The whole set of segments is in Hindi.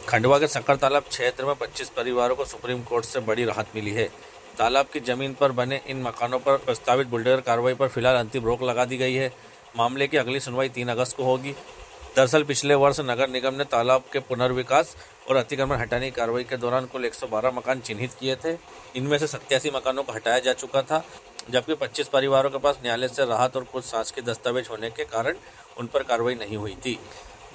खंडवा के सक्कर तालाब क्षेत्र में 25 परिवारों को सुप्रीम कोर्ट से बड़ी राहत मिली है। तालाब की जमीन पर बने इन मकानों पर प्रस्तावित बुलडोजर कार्रवाई पर फिलहाल अंतिम रोक लगा दी गई है। मामले की अगली सुनवाई 3 अगस्त को होगी। दरअसल पिछले वर्ष नगर निगम ने तालाब के पुनर्विकास और अतिक्रमण हटाने की कार्रवाई के दौरान कुल 112 मकान चिन्हित किए थे। इनमें से 87 मकानों को हटाया जा चुका था, जबकि 25 परिवारों के पास न्यायालय से राहत और कुछ शासकीय दस्तावेज होने के कारण उन पर कार्रवाई नहीं हुई थी।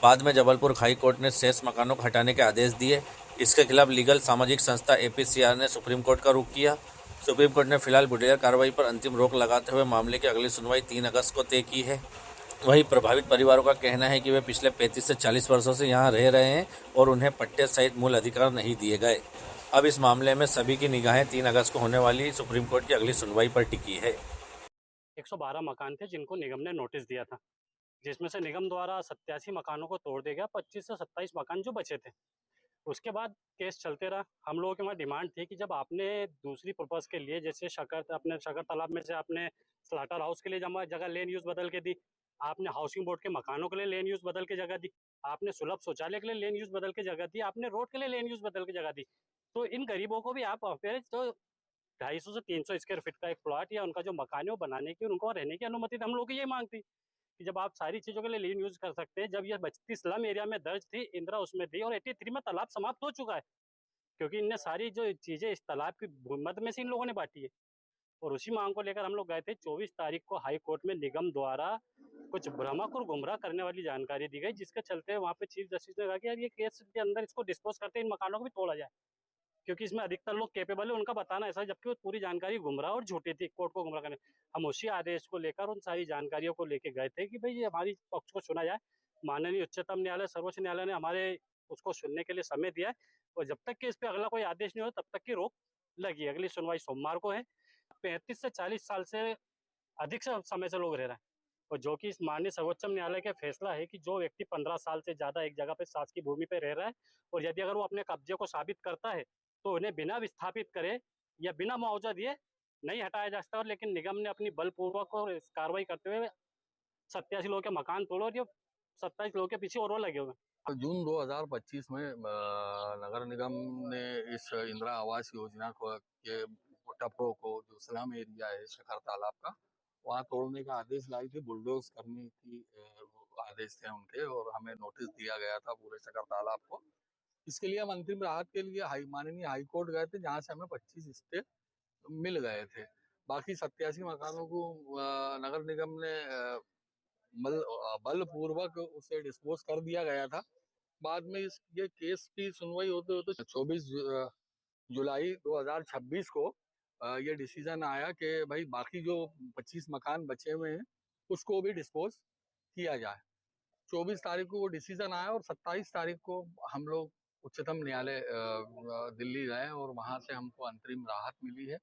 बाद में जबलपुर हाई कोर्ट ने शेष मकानों को हटाने के आदेश दिए। इसके खिलाफ लीगल सामाजिक संस्था APCR ने सुप्रीम कोर्ट का रुख किया। सुप्रीम कोर्ट ने फिलहाल बुलडोजर कार्रवाई पर अंतिम रोक लगाते हुए मामले की अगली सुनवाई 3 अगस्त को तय की है। वहीं प्रभावित परिवारों का कहना है कि वे पिछले 35 से 40 वर्षों से यहां रह रहे हैं और उन्हें पट्टे सहित मूल अधिकार नहीं दिए गए। अब इस मामले में सभी की निगाहें 3 अगस्त को होने वाली सुप्रीम कोर्ट की अगली सुनवाई पर टिकी है। 112 मकान थे जिनको निगम ने नोटिस दिया था, जिसमें से निगम द्वारा 87 मकानों को तोड़ दिया गया। 25 से 27 मकान जो बचे थे, उसके बाद केस चलते रहा। हम लोगों की वहाँ डिमांड थी कि जब आपने दूसरी पर्पज़ के लिए, जैसे शक्कर तालाब में से आपने स्लाटर हाउस के लिए जगह लेन यूज़ बदल के दी, आपने हाउसिंग बोर्ड के मकानों के लिए लेन यूज़ बदल के जगह दी, आपने सुलभ शौचालय के लिए लेन यूज़ बदल के जगह दी, आपने रोड के लिए लेन यूज़ बदल के जगह दी। तो इन गरीबों को भी आप फिर तो 250 से 300 स्क्वायर फीट का एक प्लॉट या उनका जो मकान है वो बनाने की, उनको रहने की अनुमति थी। हम लोग की ये मांग थी कि जब आप सारी चीज़ों के लिए लेन यूज़ कर सकते हैं, जब ये बस्ती स्लम एरिया में दर्ज थी, इंदिरा उसमें थी, और 83 में तालाब समाप्त हो चुका है, क्योंकि इनने सारी जो चीज़ें इस तालाब की मद में से इन लोगों ने बांटी है। और उसी मांग को लेकर हम लोग गए थे। 24 तारीख को हाई कोर्ट में निगम द्वारा कुछ भ्रामक और गुमराह करने वाली जानकारी दी गई, जिसके चलते वहाँ पे चीफ जस्टिस ने कहा कि यार ये केस के अंदर इसको डिस्पोज करते इन मकानों को भी तोड़ा जाए, क्योंकि इसमें अधिकतर लोग कैपेबल है उनका बताना ऐसा है, जबकि वो पूरी जानकारी गुमराह और झूठी थी, कोर्ट को गुमराह करने। हम उसी आदेश को लेकर उन सारी जानकारियों को लेके गए थे कि भाई ये हमारी पक्ष को सुना जाए। माननीय उच्चतम न्यायालय, सर्वोच्च न्यायालय ने हमारे उसको सुनने के लिए समय दिया है, और जब तक कि इस पे अगला कोई आदेश नहीं हो तब तक की रोक लगी। अगली सुनवाई सोमवार को है। 35 से 40 साल से अधिक समय से लोग रह रहे हैं, और जो कि इस माननीय सर्वोच्चम न्यायालय का फैसला है कि जो व्यक्ति 15 साल से ज़्यादा एक जगह पे शासकीय भूमि पे रह रहा है, और यदि अगर वो अपने कब्जे को साबित करता है, तो उन्हें बिना विस्थापित करे या बिना मुआवजा दिए नहीं हटाया जा सकता। और लेकिन निगम ने अपनी बलपूर्वक और इस कार्रवाई करते हुए 87 लोगों के मकान तोड़े, और ये 27 लोगों के पीछे और वो लगे हुए हैं। जून 2025 में नगर निगम ने इस इंदिरा आवास योजना को के टप्पो को, जो स्लम एरिया है शक्कर तालाब का, वहाँ तोड़ने का आदेश लाई थी, बुलडोज करने की आदेश थे उनके, और हमें नोटिस दिया गया था पूरे शक्कर तालाब को। इसके लिए हम अंतिम राहत के लिए माननीय हाई कोर्ट गए थे, जहाँ से हमें 25 स्टे मिल गए थे। बाकी 87 मकानों को नगर निगम ने बलपूर्वक उसे डिस्पोज कर दिया गया था। बाद में ये केस की सुनवाई होते होते 24 जुलाई 2026 को ये डिसीजन आया कि भाई बाकी जो 25 मकान बचे हुए हैं उसको भी डिस्पोज किया जाए। 24 तारीख को वो डिसीजन आया, और 27 तारीख को हम लोग उच्चतम न्यायालय दिल्ली गए, और वहां से हमको अंतरिम राहत मिली है।